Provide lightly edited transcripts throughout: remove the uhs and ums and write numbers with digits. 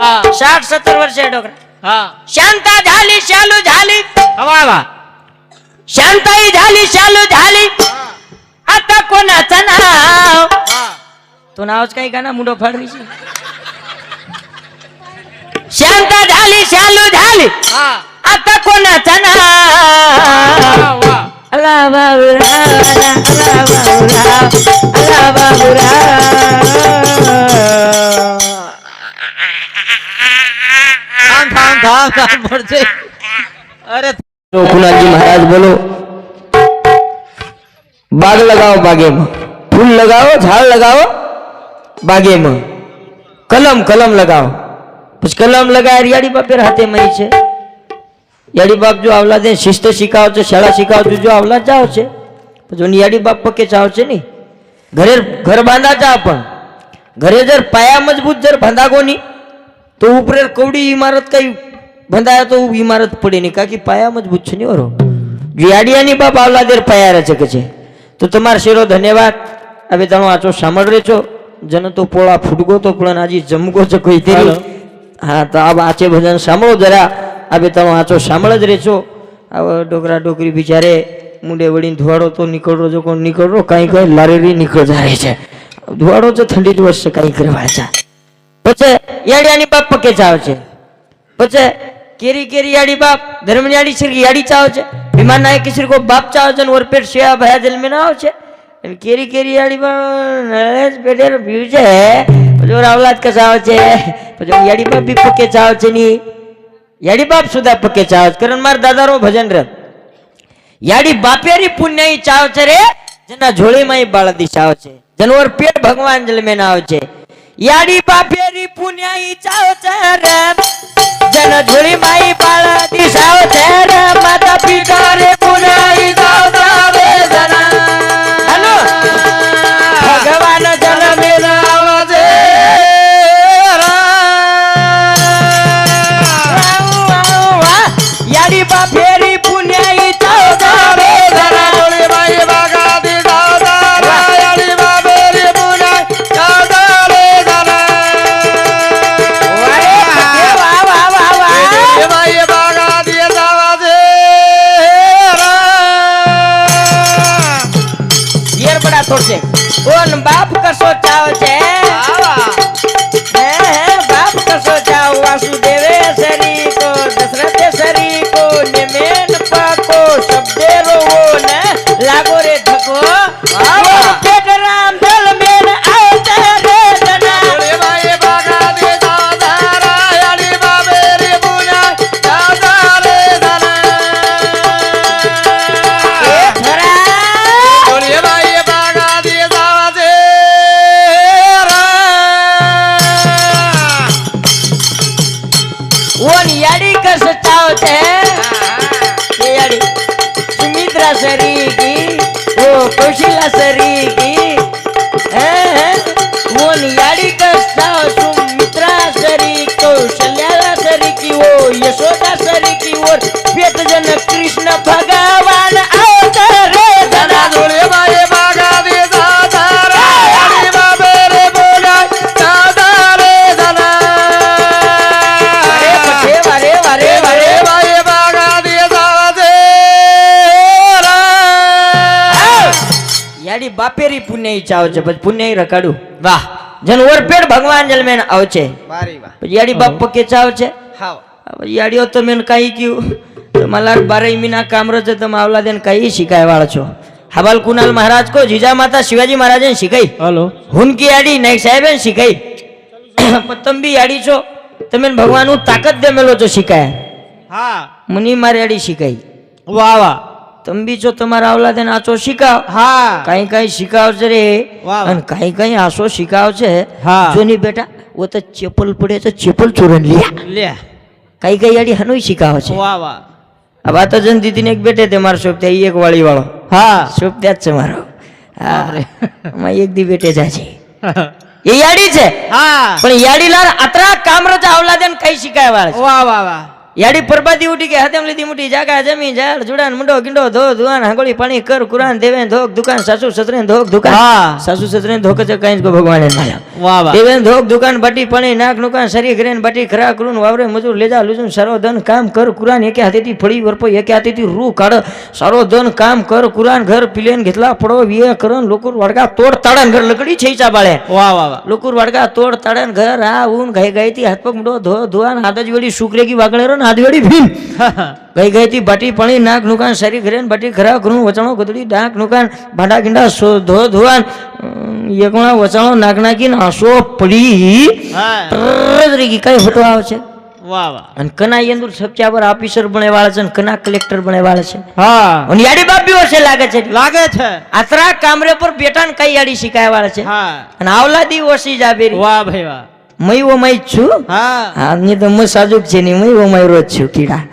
60-70 वर्षे डोकरा. शांता झाली शालू झाली शांताई झाली शालू झाली आता कोणाचं नाव तो नावच काही का ना मुंडो फाडवीची. शांता झाली शालू झाली आता कोणाचं नाव अला बाबूराव अला बाबूराव अला बाबूराव. अरे कुणाजी महाराज बोलो. बाग लगाओ बागे में, फूल लगाओ झाड़ लगाओ बागे में, कलम कलम लगाओ. પછી કલમ લગાય યાડી બાપે હાથે મરી છે. યાડી બાપ જો આવલાદે શિસ્ત શીખાવ છે, શાળા શીખાવ જો આવલાદ જાવ છે પછી યાડી બાપ પકે ચાવ છે નહીં. ઘરે ઘર બાંધા ચા પણ ઘરે જર પાયા મજબૂત જર બાંધાગો નહીં તો ઉપરે કવડી ઇમારત કઈ બંધાયા તો ઇમારત પડે નહીં કાકી પાયા મજબૂત છે નહીં ઓરો. યાડિયાની બાપ આવલાદેર પાયા રચે છે. તો તમાર શેરો ધન્યવાદ. હવે તમે આચો સાંભળ રે છો જન તો પોળા ફૂટગો તો પણ આજી જમગો છે કોઈ તેરી. હા તો આ આચે ભજન સાંભળો જરા. હવે તમે આચો સાંભળ જ રે છો. આવો ડોકરા ડોકરી બિચારે મુંડે વળીને ધોવાડો તો નીકળો જો કોણ નીકળો કાંઈ કઈ લારેરી નીકળ જાય છે. ધોવાડો તો ઠંડી જ વર્ષે કાંઈ કરવા છે. પછી યાડિયાની બાપ પકે ચાવ છે. પછી केरी केरी याडी बाप धर्मयाडी श्री याडी चाव छे. विमान नाय किसी को बाप चाव छे और पेट सेवा भया जल में ना आव छे. केरी केरी याडी बाप नरेश पेटेर व्यू छे जो औलाद का चाव छे जो याडी बाप भी पके चाव छे नी. याडी बाप सुधा पके चाव छे. कारण मार दादा रो भजन रे याडी बापेरी पुण्यई चाव छे रे जना झोली माई बाळदी चाव छे जनवर पेट भगवान जल में ना आव छे. याडी बापेरी पुण्यई चाव छे रे जन झोली माई बाळा दिसाव छे रे माता पिता रे पुनाई जावे जना. हेलो भगवान जन मेला आवाजे याडी बापेरी पुण्याई जावे जना. झोली माई बागा दिसाव रे याडी बापेरी पुण्याई जावे जना. थोड़े कोण बाप कसो चाव छे बाप कसो चाव वासुदेवे सरी को दशरथ सरी को निमेन पाको शब्दे रो ने लागो रे धको पेट राम दल मेन आवते रे जना. रे भाई बागा दे दादा याडी बाबे रे बुना दादा रे जना. ए धरा रे भाई याडी कस चाव छे याडी सुमित्रा सरी की वो कौशल्या सरी की वो याडी कस चाव सुमित्रा सरी कौशल्या सरी की वो यशोदा सरी की वो पेट जन कृष्ण भगवान आवता रे जना. झोले माये बागा दे दादा रे याडी बाबे रे बोला दादा रे जना. याडी बापेरी पुण्यई चाव छे પછી પુણ્યઈ રકાડું વાહ જન ઓર પેડ ભગવાન જલ મેન આવ છે. બારી વાહ પછી याडी बाप પકે ચાવ છે. હા याडीઓ તો મેન કાઈ કયું તમારા 12 મહિના કામરો છે તમે આવલા દેન કાઈ શીખાય વાળ છો. હવાલ કુનાલ મહારાજ કો જીજા માતા શિવાજી મહારાજને શીખાઈ. हेलो હુનકી याडी નાઈક સાહેબને શીખાઈ. પતમ બી याडी છો તમે ભગવાનનું તાકાત દે મેલો છો શીખાય. હા મુની માર याडी શીખાઈ. વાહ વાહ तुम भी जो तुम्हारा औलाद है आचो शिकाव. हाँ कहीं कहीं शिकाव छे रे अन कहीं कहीं आसो शिकाव छे. हाँ जो नहीं बेटा वो तो चप्पल पड़े तो चप्पल चोरन लिया ले कहीं कहीं याडी हनुई शिकाव छे. वाह वाह अब आ तो जन दीदी ने एक बेटे थे मार शोप थे एक वाली वालो. हाँ शोप त्याच छे मारो. हाँ मैं एक दी बेटे जा छे ये याडी छे. हाँ पण याडी लार अतरा कामरज औलाद ने कई शिकाय वाळ. वाह वाह वाह યાડી પરબાદી ઉઠી કે હાથેમ લીધી મોટી જાગા જમીન ઝાડ જુડાન મુંડો ગીંડો ધો ધુવાન હાંગોળી પાણી કર કુરાન દેવેન ધોક દુકાન સાસુ સસરે ધોક દુકાન હા. સાસુ સસરે ધોક છે કઈ જ ભગવાન વાહ વાહ દેવેન ધોક દુકાન બટી પાણી નાક નુકાન શરી ઘરેન બટી ખરા કરું વાવરે મજૂર લેજા લુજુન સારો ધન કામ કર કુરાન એકે હાથેથી ફળી વરપો એકે હાથેથી રૂ કાઢ સારો ધન કામ કર કુરાન ઘર પીલેન घेतला પડો વિય કરન લોકોર વડગા તોડ તાડન ઘર લકડી છેચા બાળે વાહ વાહ વાહ લોકોર વડગા તોડ તાડન ઘર આ ઊન ગાઈ ગાઈથી હાથ પગ મુડો ધો ધોવાન હાથ જ વેડી શુક્રેકી વાગણેરો ને હાથ વેડી ભીમ ગઈ ગઈથી બટી પણી નાક નુકાન શરી ઘરેન બટી ખરા કરું વચણો ગદડી ડાક નુકાન ભાંડા ગીંડા ધો ધોવાન એકણા વચણો નાક નાખીને આસો પડી હા કઈ ફોટો આવે છે વાહ વાહ અને કના યંદુર સબચા પર ઓફિસર બનેવાળા છે અને કના કલેક્ટર બનેવાળા છે હા અને યાડી બાપ બી ઓછે લાગે છે લાગે છે આતરા કામરે પર બેટા ને કઈ યાડી શીખાયવાળા છે હા અને આવલાદી ઓછી જાબેરી વાહ ભાઈ વાહ મય મય છું હા હા ની તો હું સાજુક છે ની મય રોજ છું કીડા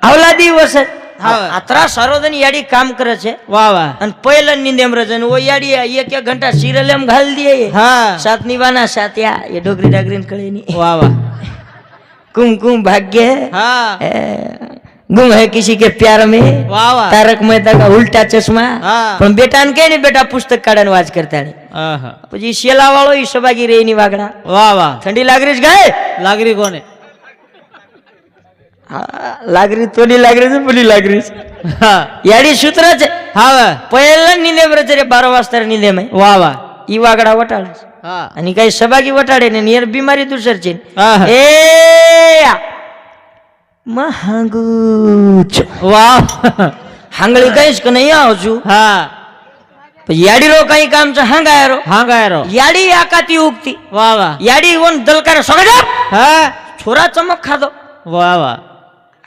આવલાદી ઓછે હા. આતરા સરોદન યાડી કામ કરે છે વાહ વાહ અને પહેલા નિંદેમ રજન ઓ યાડી એક એક ઘંટા સિરિયલ એમ ઘાલ દે હા સાત નીવાના સાત્યા એ ડોગરી ડાગરી કળે ની વાહ વાહ कुमकुम भाग्य है हाँ गुम है किसी के प्यार में वाह वाह तारक मेहता का उल्टा चश्मा हाँ પણ બેટા ને કે ને બેટા પુસ્તક કાઢન વાંચ કરતા ને આહા. પછી શેલા વાળો ઈ સબાગી રે ની વાગડા વાહ વાહ ઠંડી લાગરી જ ગાય લાગરી કોને હા, લાગરી તો ની લાગરી છે ભલી લાગરી છે હા યાડી સૂત્ર છે હા પહેલા નીંદે બ્રજરે 12 વાસ્તર નીંદે માં વાહ વાહ ઈ વાગડા વટાડે છે હા અને કઈ સબાગી વટાડે ને નિયર બીમારી દુસર છે આહા. એ મહાંગુ છું વાહ હાંગળી કહીશ કે નહીં આવું છું હા પછી યાડીરો કઈ કામ છે હાંગાયરો હા ગાયરો યાડી આકાતી ઉગતી વાહ વાહ યાડી ઓન દલકારે સગડા હા છોરા ચમક ખાધો વાહ વાહ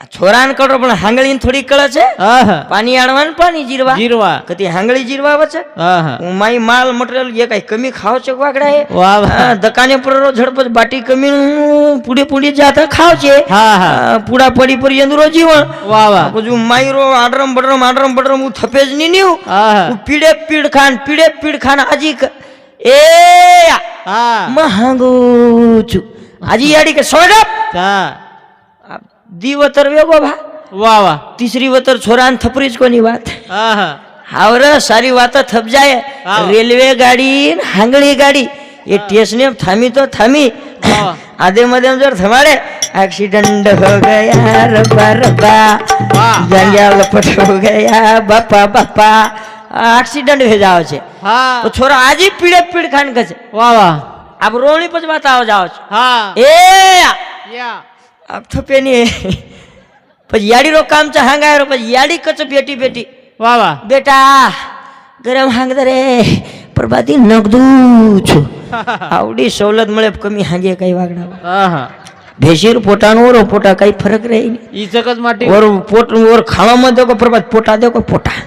આ છોરાને કડો પણ હાંગળી થોડી કળે છે આહા પાણી આડવાનું પાણી જીરવા જીરવા કતી હાંગળી જીરવા આવે છે આહા હું માઈ માલ મટીરિયલ એ કઈ કમી ખાવ છે વાગડા એ વાહ વાહ દકાને પર ઝડપ બાટી કમી પૂડી પૂડી જાતા ખાવ છે હા હા પૂડા પડી પડી અંદરો જીવન વાહ વાહ બધું માયરો આડરમ બડરમ હું થપે જ નહીં ન્યું આહા હું પીડે પીડ ખાન આજી એ હા મહાંગુ છું આજી યાડી કે સોડપ હા દીવતર વેગો ભા વાહ વાહ तीसरी वतर छोरान थपरी જ કોની વાત આહા હાવરે સારી વાત થપ જાય હા. રેલવે ગાડી ને હાંગળી ગાડી એ સ્ટેશને થામી તો થામી હા. આધે મધે જો થમાડે एक्सीडेंट हो गया रबा रबा વાહ जंगल लपट हो गया बापा बापा एक्सीडेंट हो जाओ છે હા તો છોરા આજી પીડે પીડ ખાન કહે છે વાહ વાહ આપ રોણી પછી વાત આવ જાઓ છો હા એ યા આપ થપે ની પછી યાડી રો કામ છે હાંગાયરો પછી યાડી કચ બેટી બેટી વાહ વાહ બેટા ગરમ હાંગ દરે પ્રભાતી નગદું છું આવડી સવલત મળે કમી હાંગે કઈ વાગડા આહા ભેશીર પોટાનો ઓરો પોટા કઈ ફરક રહે નહીં ઈ જગત માટે ઓર પોટ ઓર ખાવામાં દો પ્રભાત પોટા દો પોટા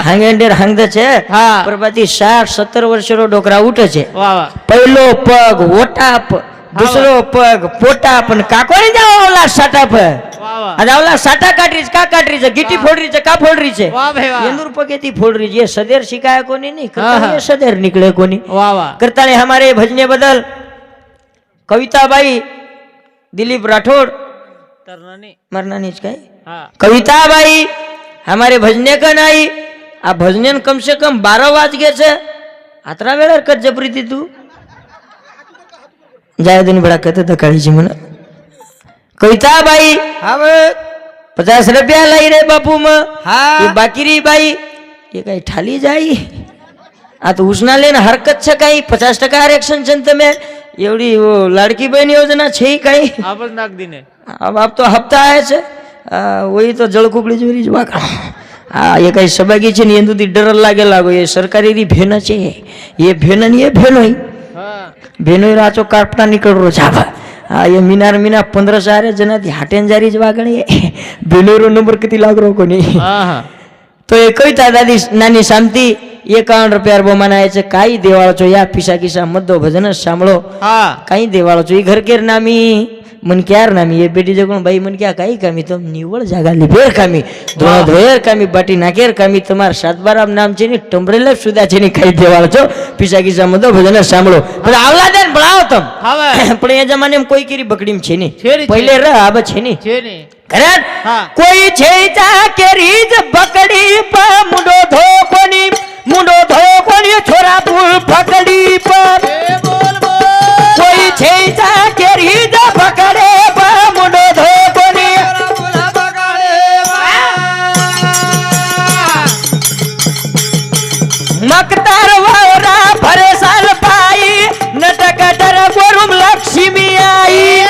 હાંગે ડેર હાંગ દે છે હા પ્રભાતી 60-70 વર્ષનો ડોકરા ઉઠે છે વાહ વાહ પહેલો પગ ઓટાપ दूसरो पग पोटाप અને કાકો ને જાવ ઓલા સાટાપ વાહ વાહ આ ઓલા સાટા કાટરી છે કા કાટરી છે ગીટી ફોડરી છે કા ફોડરી છે વાહ ભાઈ વાહ इंदुर पकेती फोड़ रही है सदेर शिकाय को नहीं हाँ, करता हाँ। ये सदेर निकले को नहीं વાહ વાહ करता है हमारे भजने बदल कविता बाई दिलीप राठौड़ તરનાની मरना नहीं चाहिए હા कविता बाई हमारे भजने का नहीं आ भजने कम से कम 12 वाज गए छे आतरा वेळा कत जबरी थी तू जाय दिन बड़ा कहते था काली जी मने कविता बाई હવે 50 रुपया लाई रे बापू में હા ये बाकी रही बाई ये कहीं ठाली जाई आ तो उसना लेने हरकत છે કઈ 50% आरक्षण છે તમે એવડી લાડકી બહેન યોજના છે કઈ આપણ નાખ દીને अब आप तो हफ्ता आए છે वही तो જળકુકડી જોરી જ વાકડો આ એ કઈ સબાગી છે ને એંદુથી ડર લાગે લાગો એ સરકારી રી ભેન છે એ ભેન ની એ ભેનોય હા ભેનોય રાચો કાપતા નીકળરો જાવા હા એ મીના 15 જનાથી હાટેન જારી જ વાગણી ભેનોરો નંબર કતી લાગરો કોની આહા તો એ કવિતા દાદી નાની શાંતિ 51 રૂપિયા બોમાના છે કાઈ દેવાળો છો યા પીસા કિસ્સા મદ્દો ભજન સાંભળો હા કાઈ દેવાળો છો ઈ ઘર કેર નામી मन क्यार नामी ये बेटी जगण बाई मन क्या काही कामी तम निवळ जागा लिभेर कामी ધોળા ધોયેર કામી બાટી નાકેર કામી તમાર સાતબારામ નામ છે ને ટમરેલા સુધા છે ને ખાઈ દેવાળ છો પીસા કિસ્સામાં તો ભજન સાંભળો પણ આવલા દે ભણાવો તમ હવે પણ એ જમાને કોઈ કીરી બકડીમ છે ને છે ને, પહેલે ર આબ છે ને છે ને ખરા હા. કોઈ છે ચા કેરી જ બકડી પર મુંડો ધો કોની છોરા ફૂલ ફકડી પર એ બોલ બોલ કોઈ છે ચા કેરી જ પકડે પર મુંડો ધો કોની બોલા બગાડે મકતાર વાવરા ભરે સાલ પાઈ નટક ડર ગોરુમ લક્ષ્મી આઈ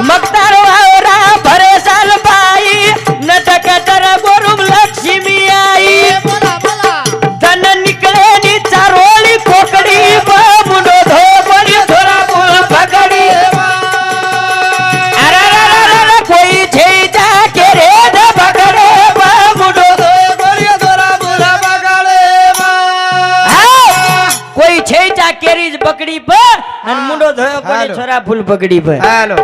મકતાર વાવરા ભરે સાલ પાઈ નટક ડર ગોરુમ લક્ષ્મી આઈ બોલા બોલા ધન નીકળે ની ચારોળી કોકડી પર મુંડો ધો કોની થોરા ફૂલ ફકડી અરરરરર કોઈ છે જા કે રે ધ પકડે પર મુંડો ધો બોલિયો દોરા બોલા બગાડે હા કોઈ છે ચા કેરી જ પકડી પર અને મુંડો ધોયો કોની હાલો. છોરા ફૂલ પકડી પર હાલો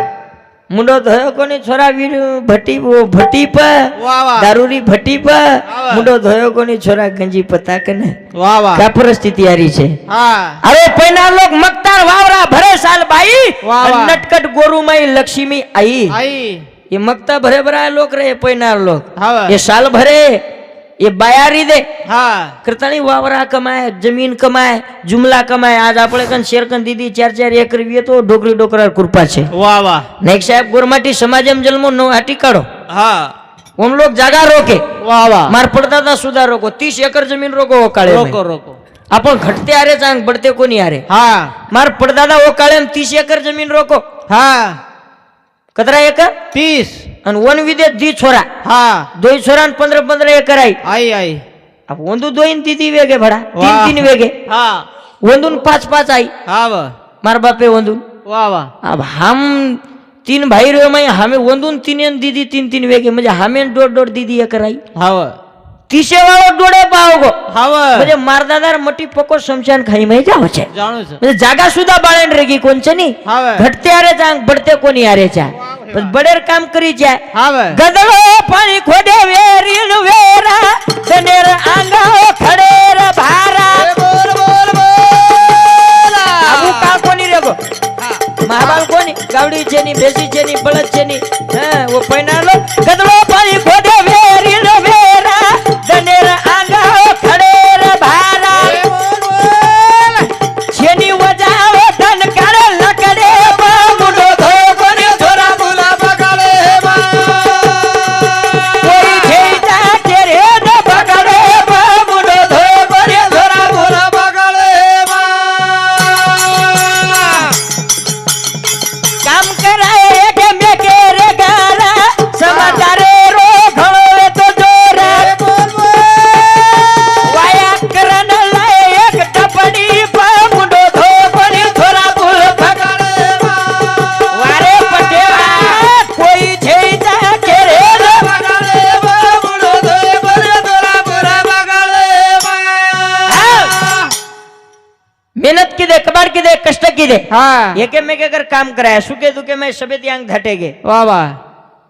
મુંડો ધોયો કોની છોરા વીર ભટ્ટી પર વાહ વાહ દારૂરી ભટ્ટી પર વાહ. મુંડો ધોયો કોની છોરા ગંજી પતાક ને વાહ વાહ કા પરિસ્થિતિ આરી છે હા અરે પૈના લોક મકતાર વાવરા ભરે સાલ બાઈ વાહ વાહ. અને નટકટ ગોરુમાઈ લક્ષ્મી આઈ આઈ એ મકતા ભરે ભરા લોક રે પૈનાર લોક હવે એ સાલ ભરે એ બાયારી દે હા કરતાની વાવરા કમાય જમીન કમાય જુમલા કમાય આજ આપણે કન શેરકન દીદી 4-4 એકર વીએ તો ડોકરી ડોકરા કૃપા છે વાહ વાહ નાઈક સાહેબ ગોરમાટી સમાજમ જન્મો નો હાટી કાઢો હા ઓમ લોક જાગા રોકે વાહ વાહ માર પડદાદા સુધા રોકો 30 એકર જમીન રોકો ઓકાળે રોકો રોકો આપણ ઘટતે આરે ચાંગ બળતે કોની આરે હા માર પડદાદા ઓકાળે 30 એકર જમીન રોકો હા કતરા એકર 30 અને વન વિદે દી છોરા હા દોઈ છોરા ને 15 એકર આઈ આઈ આઈ આ વંદુ દોઈન દીદી વેગે ભડા વાહ. 3 વેગે હા વંદુન 5 આઈ હા વાહ માર બાપે વંદુન વાહ વાહ अब हम 3 भाई रहे मैं हमें वंदून 3 दीदी 3 वेगे म्हणजे हमें डोड दीदी एक कराई હવે 30 वाळो डोडे पावगो હવે म्हणजे मारदादार मटी पको शमशान खाई में जाव छे જાણું છું म्हणजे जागा सुद्धा बाळेन रेगी कोण छे नी હવે घटते आरे चांग बडते कोणी आरे चा बस बडेर काम करी जाय હવે गदड़ो पाणी खोडे वेरीन वेरा तनेर आंगाओ खडेर भारा બોલ બોલ બોલ आबू का कोणी रेगो महाबाल कोणी गावडी छेनी बेसी छेनी बळद छेनी हां वो पैनालो गदड़ो पाणी खोडे वेरीन वेरा तनेर आंगाओ खडेर भारा બોલ બોલ छेनी वजाओ धन काढे लकडे मुंडो धो कोणी छोरा બોલા બગાડે कोई छेता तेरे न पकड़े मुंडो धो कोणी छोरा બોલા બગાડે काम कराए के मैं के रे गाला समाचारे रो घणो ए तो जोरा બોલ બોલ वाया करन लाए एक टपड़ी पर मुंडो धो कोणी छोरा फूल બગાડે वारे पटेवा कोई छेता तेरे न બગાડે બોલો ધોય બોલે દોરા બોલા બગાડે मेहनत की दे कबाड़ की दे कष्ट की दे હા एके में अगर काम कराया सुके दुके में सबे त्यांग घटेगे વાહ વાહ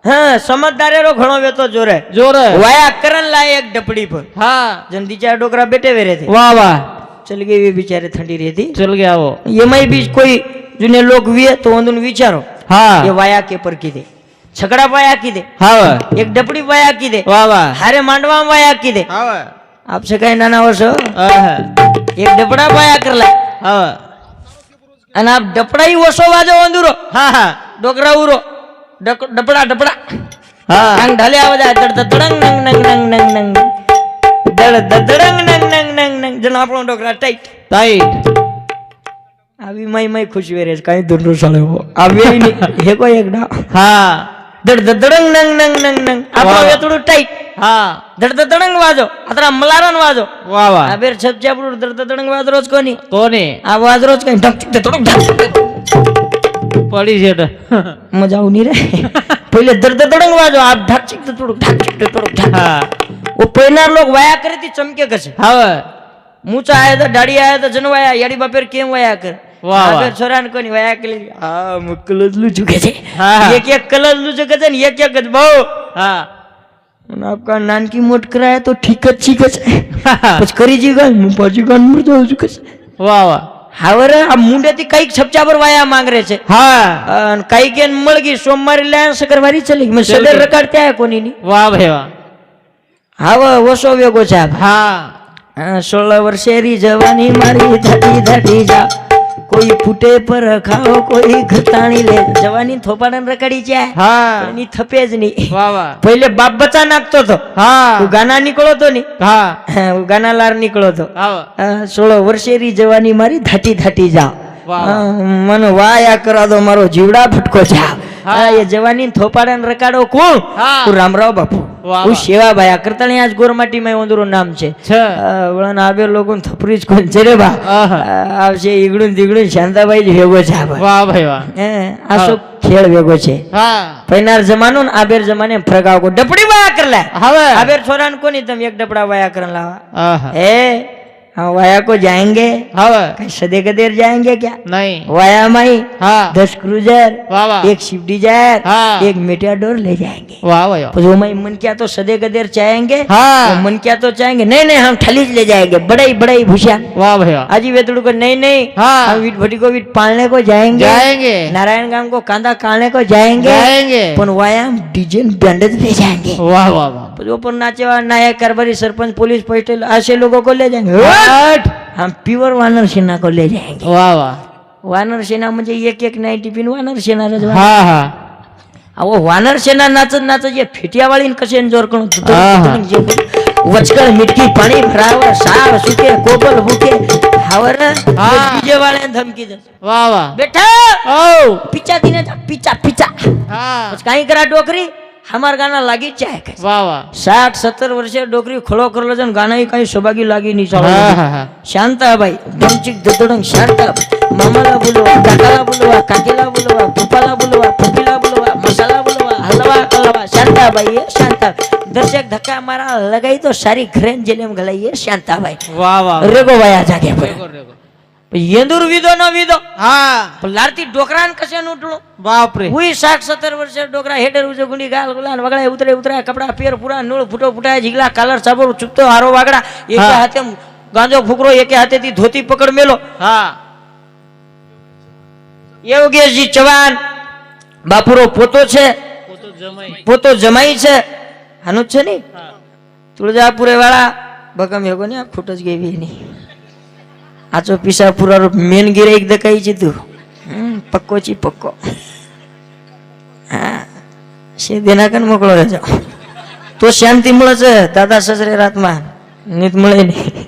हाँ समझदारे रो घणो वे तो जोरे જોરે वाया करन लाए एक डपड़ी पर હા जन दी चार डोकरा बेटे वे रहे थे વાહ વાह चल गए वे बेचारे ठंडी रहती ચલ ગયા આવો ये मई भी कोई जुने लोग विये तो उन विचारो હા ये वाया के पर की दे छकड़ा वाया की दे હવે एक डपड़ी वाया की दे વાહ વાહ हारे मांडवा वाया की दे હવે आपसे कहीं नाना वर्ष हो હા एक डपड़ा वाया कर ला હવે અને આપ ડપડા ही ઓછો વાજો અંદુરો હા હા ડોકરા ઉરો ડપડા ડપડા હા આંગ ઢાલે આવે જાય તડ તડંગ નંગ નંગ નંગ નંગ નંગ દડ દડંગ નંગ નંગ નંગ નંગ જન આપણો ડોકરા ટાઈટ ટાઈટ આવી મય ખુશ વેરે કાઈ દુંડો સાળે હો આવી ની હે કોઈ એકડા હા દડ દડંગ નંગ નંગ નંગ નંગ આપણો વાહ. વેતડું ટાઈટ હા દડ દડંગ વાજો આતરા મલારન વાજો વાહ વાહ આ બેર છપ આપણું દડ દડંગ વાજ રોજ કોની કોને આ વાજ રોજ કઈ ઢક ઢક થોડું પડી છે મજા આવું નહીં રે पहले दर्द दड़ंग वाजो आप ढक चिक तोड़ ढक चिक तोड़ ढक हाँ वो पैनार लोग वाया करे थी चमके कसे हाँ मूचा आया था दाढ़ी आया था जनवाया याड़ी बापेर केम वाया कर વાહ. આગળ છોરા ને કોની વાયા કલી હા કલજલું ચૂકે છે હા. એક એક કલજલું ચૂકે છે ને એક એક જ બહુ હા અને આપકા નાનકી મોટ કરાયા તો ઠીક જ છીકે છે પછી કરી જી ગઈ હું પાછી ગાન મરતો ચૂકે છે વાહ વાહ હવે આ મુંડેથી કઈક છપચા પર વાયા માંગરે છે હા અને કઈ કે મળગી સોમવારી લાયા શકરવારી ચલી ગઈ ચલી સદર ગઈ. રકાડ ત્યાં કોની ની વાહ ભાઈ વાહ હવે ઓછો વેગો છે આ. હા 16 વર્ષેરી જવાની મારી ધાટી ધાટી જા કોઈ ફૂટે પર ખાઓ કોઈ ઘતાણી લે જવાની થોપાડા રકાડી જાય હા એની થપે જ નહીં વાહ વાહ પહેલે બાપ બચ્ચા નાખતો તો હા તું ગાના નીકળો તો નહીં હા હું ગાના લાર નીકળો તો હા 16 વર્ષેરી જવાની મારી ધાટી ધાટી જા વાહ. મને વાયા કરા દો મારો જીવડા ફટકો જા હા. એ જવાની થોપાડા રકાડો કોણ હા. હું રામરાવ બાપુ વાહ, હું વાહ. સેવાભાઈ આ કરતાણી આજ ગોરમાટી માં ઓંદરું નામ છે છે વળન આવે લોકો થપરી જ કોણ છે રે બા આહા. આવશે ઈગડું દીગડું શાંતાબાઈ જ ભેગો છે આ ભાઈ. વાહ ભાઈ વાહ આ શું ખેલ ભેગો છે હા પૈનાર જમાનો ને આબેર જમાને ફરક આવો ડપડી વાયા કર લે હવે આબેર છોરા ને કોની તમે એક ડપડા વાયા કર લાવા આહા. ए हम वाया को जाएंगे હવે कहीं सदे गदेर जाएंगे क्या નહીં वाया माई હા 10 क्रूजर वाह वाह एक स्विफ्ट डिजायर हाँ। एक मेटाडोर ले जाएंगे વાહ ભાઈ વાહ तो जो मैं मन क्या तो सदे गदेर चाहेंगे हाँ। वो मन क्या तो चाहेंगे नहीं नहीं हम ठली ले जाएंगे बड़े बड़े भूषा વાહ ભાઈ વાહ आजी वेतड़ू को नहीं नहीं हाँ। हम वीट भट्टी को वीट पालने को जाएंगे जाएंगे नारायण गांव को कांदा काटने को जाएंगे जाएंगे पण वाया हम डीजे बैंड ले जाएंगे वाह वाह वाह जो पर नाचे वाला नायक कारभारी सरपंच पुलिस पॉस्टल ऐसे लोगों को ले जाएंगे हट! हम प्योर वानर सेना को ले जाएंगे वाह वाह वानर सेना म्हणजे एक एक नाईट टिफिन वानर सेना रजवा હા હા अहो वानर सेना नाचत नाचत ये फिटियावाळीन कसे जोर करून आहा. वचकळ मिटकी पाणी भरावर सार सुके कोबल बुके हावर हा. डीजे वाले धमकी दे વાહ વાહ बेटा ઓ पीछा दीने जा पीछा पीछा હા बस काई करा डोकरी हमार गाना लागी चाहे વાહ વાહ 60-70 વર્ષે ડોકરી ખોળો કરેલો છે ને ગાના કઈ સબાગી લાગી નહીં હા ચાલે હા હા શાંતાબાઈ દમચીક દદડંગ શાંતા મામાલા બોલવા કાકાલા બોલવા કાકીલા બોલવા ભૂપાલા બોલવા ફૂફીલા બોલવા મસાલા બોલવા હલવા હલવા શાંતાબાઈ એ શાંતા દર્શક ધક્કા મારા લગાઈ તો સારી ઘરેન જેલેમ ગલાઈએ શાંતાબાઈ વાહ વાહ રેગો વાયા જાગે રેગો રેગો યેંદુર વિદો ન વિદો હા પણ લારતી ડોકરાન કશે નું બાપ રે હુઈ 60-70 વર્ષે ડોકરા હેડર ઉજે ગુંડી ગાલ ગુલાન વગળાય ઉતરે ઉતરે કપડા પેર પૂરા નૂળ ફૂટો ફૂટાય જીગલા કાલર સાબર ચૂપતો હારો વાગડા એકે હા. હાથે ગાંજો ફુકરો એકે હાથેથી ધોતી પકડ મેલો હા યોગેશજી ચવાન બાપુરો પોતો છે પોતો જમાઈ પોતો જમાઈ છે આનું જ છે ને હા તુળજાપુરે વાળા બગમ હેગો ને ફૂટ જ ગઈ ની આચો પીસા પૂરા મેન ગીરે એક દકાઈ જીતું પક્કો ચી પક્કો હા શે દેના કન મોકળો રહેજો તો શાંતિ મળે છે દાદા સસરે રાતમાં નીત મળે નહીં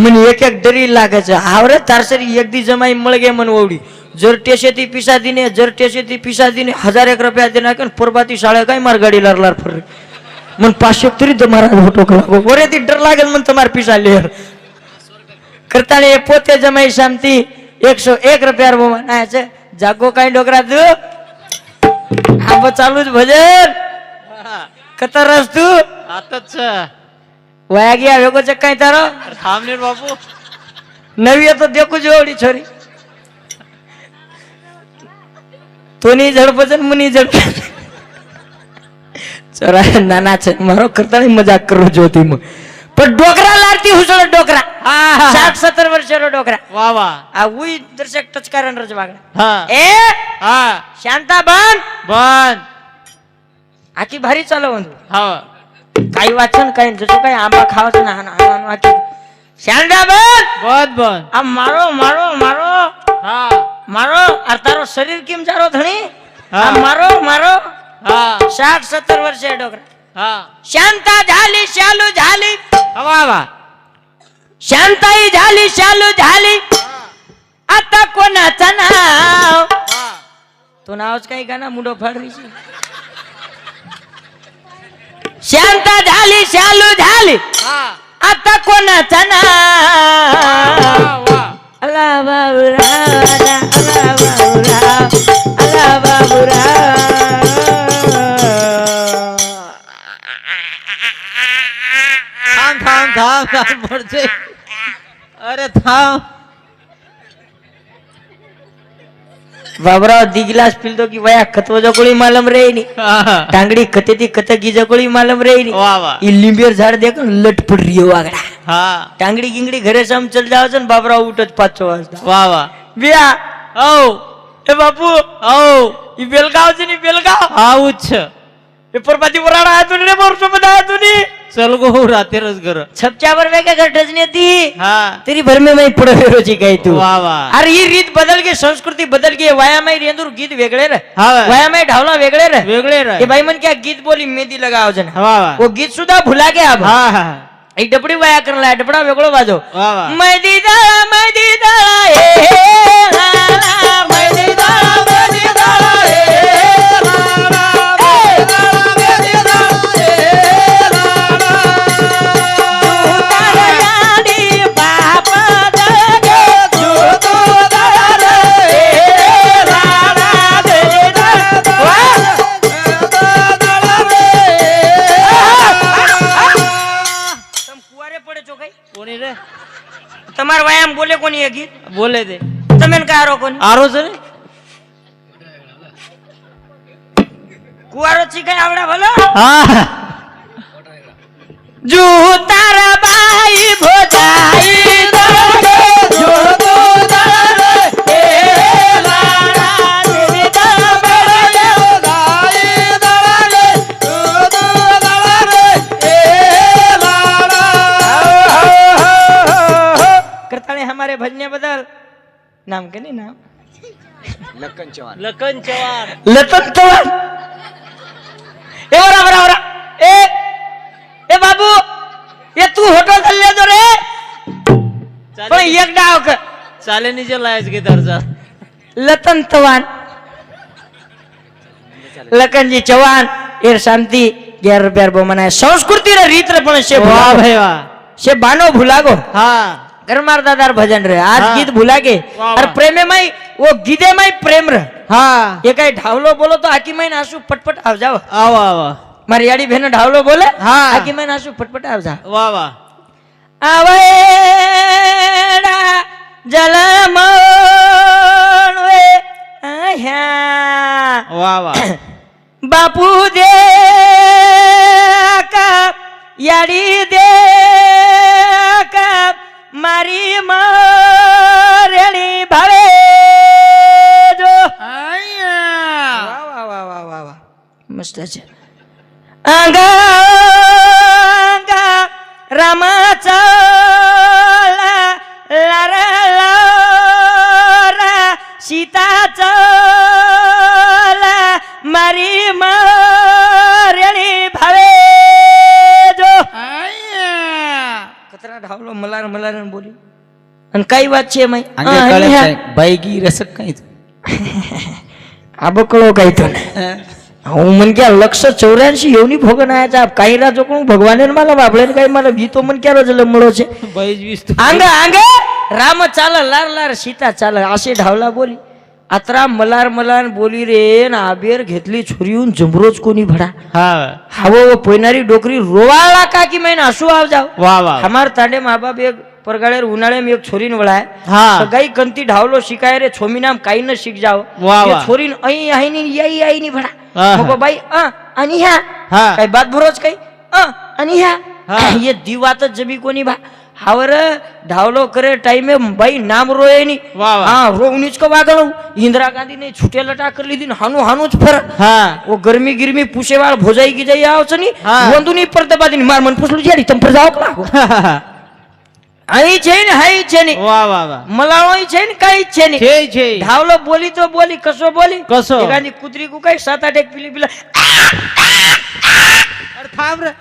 મને એક એક ડરી લાગે છે આવરે તારસરી એક દી જમાઈ મળે ગે મને ઓવડી જર ટેસેથી પીસા દીને જર ટેસેથી પીસા દીને 1000 રૂપિયા દે નાખે પરબાતી શાળે કઈ માર ગાડી લાર લાર ફરે મને 500 તરી તમારા ફોટો કલાકો ઓરેથી ડર લાગે મને તમાર પીસા લે કરતાને એ પોતે જમાઈ શાંતિ 101 રૂપિયા રોમાં આ છે જાગો કાઈ ડોકરા દુ આ ચાલુ જ ભજન કતર રસ તું આ તો છે વાયા ગયા વેગો છે કાઈ તારો થામનેર બાપુ નવી તો દેખું જોડી છોરી તોની ઝડપ મની ઝડપ ચોરા નાના છે મારો કરતા મજાક કરું જોતી પણ ડોકરા લારતી હુસળ ડોકરા હા 60-70 વર્ષનો ડોકરા વાહ વાહ આ ઉઈ દર્શક ટચકારણ રજવાગડા હા એ હા શાંતા બંધ બંધ આખી ભારી ચાલો બંધ હા કાઈ વાત છે ને કઈ જતો કઈ આંબા ખાવ છે ને આનું આખી શાંતા બંધ બંધ બંધ આ મારો મારો મારો હા મારો આ તારો શરીર કેમ જારો ધણી હા. આ મારો મારો હા 60-70 વર્ષે ડોકરા હા શાંતા ઝાલી શાલુ ઝાલી વાહ વાહ શાંતાઈ ઝાલી શાલુ ઝાલી आता कोणाचा नाव હા तो नावच काही गाणं मुंडो फाडरी છે शांता झाली शालू झाली હા आता कोणाचा नाव વાહ વાહ अला बाबूराव अला बाबूराव अला बाबूराव થામ થામ થામ થામ પડશે અરે થામ बाबराव दिगिलास पिलतो की वया खतव जकोळी मालम रे नी हा. टांगडी कतेती कतकी जकोळी मालम रे नी वा वा ई लिंबियर झाड देख लटपट रियो वागडा हा टांगडी गिंगडी घरे सम चल जावचं बाबराव उठत 5 वाजता वा वा बिया औ ए बापू औ ई बेलगावचे नी बेलगाव हा उच्च ए परपाती वराडा आतून रे मोरसोबत आतूनी चल गो रातेरच घर छपच्यावर वेगळ्या घर टचने ती हा तेरी भर में मैं पुढे रोजी काय तू वा वा अरे ही रीत बदल गई संस्कृती बदल गई वायामाई रेंदूर गीत वेगळे रे हा वायामाई ढावला वेगळे रे वेगळे रे ये भाई मन क्या गीत बोली मेहंदी लगाओ जन वा वा वो गीत सुद्धा भुला गया अब हा हा एक डपडी वाया करला डपडा वेगळो वाजो वा वा मेहंदी डाळा ए लाला मेहंदी डाळा कोणी रे તમાર વાયામ બોલે કોની એ ગીત બોલે તે તમે કા આરો કોની આરો છે ને કુવારો ચીકાય આવડા ભલો હા જો તારા બાઈ ભોજાઈ દોડે જો તો દરે એ લાડા દેવી દબડે ગાઈ દડે જો તો દરે એ લાડા करताने हमारे भजने बदल नाम के नहीं नाम લખન ચવાણ लतन तवान ए ओरा ओरा ओरा ए बाबू ये तू होटो चल ले दो रे पण एक डाव कर चाले निजे लायच गिटारचा लतन तवान लखन जी चौहान एर शांति 11 रुपया बो मनाए संस्कृति रे रीत रे पण से વાહ ભાઈ વાહ से बानो भुलागो હા गरमार दादार भजन रे आज हाँ। गीत भुला के वाह, और वाह। प्रेमे माई वो गीते माई प्रेम रे હા ये कई ढावलो बोलो तो आकी माई आंसू पटपट आव जाओ આવો આવો मारी याडी बहन ढावलो बोले हाँ। आकी माई आंसू पटपट आव जा વાહ વાહ आवेडा जलमण वे आह्या વાહ વાહ बापू दे का याडी दे का मारी मारेली भावे जो वाह वाह वाह वाह वाह वाह मस्त आहे अंगा अंगा रामाचा लारा लारा सीताचा मारी मारेली भावे जो कचरा ढावलो मलार मलार बोली आणि काही वाद છે मई બાઈગી રસક કઈ आबकळो काही तो હું મન કે 184 યોની ભોગન આયા છે કાઈ રાજો કોણ ભગવાને માલા બાપડે કાઈ માલા ગીતો મન ક્યારો જ લમળો છે ભાઈ વિસ્તુ આંગે આંગે રામ ચાલ લાર લાર सीता चाल असे ढावला बोली अत्रा मलार मलार बोली रे ना आबेर घेतली छुरीहून जमरोज कोणी भडा હા हावो पोयनारी डोकरी रोवाळा का की मैन हसू आव जाव વાહ વાહ हमार तांडे माँ बाप एक परगाळेर उन्हाळे में एक छोरीन वळाय હા सगाई कंती ढावलो शिकाय रे छोमी नाम काही न शिक जाव वाह, ये वाह. छोरीन आई आई नी याई आई नी भडा हा, मग हा. बाई आणि ह्या हा. काय बात भरोच काही आणि ह्या हा. ये दिवातच जबी कोणी भा हावर ढावलो करे टाइम बाई नाम रोये नी वाह, वाह. हाँ रोवनीच को वागलो इंदिरा गांधी ने छुटे लटा कर ली दिन हानु हानुच फर હા वो गर्मी गिरमी पुशेवाळ भोजाई की जाई आवच नी हा. वंदुनी परतबादी मार मन पुसलू जेडी तम पर जाओ लागो आई छे ने हाई छे नी વાહ વાહ વાહ मलाळोई छे ने काही छे नी છે છે ढावलो बोली तो बोली कसो बोली कसो? एखादी कुत्री को काही 7-8 एक पिली पिला અરે થામ રે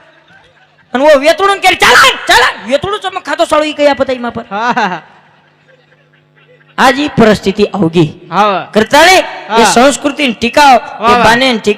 आणि वो वेतुडून केली चला चला वेतुडू चमक खातो साळू काही आपताई मापर હા હા आज ही परिस्थिती अवघी હા करताळे हा. ये संस्कृती टिकाव वा, ये वा. बाने टिकाव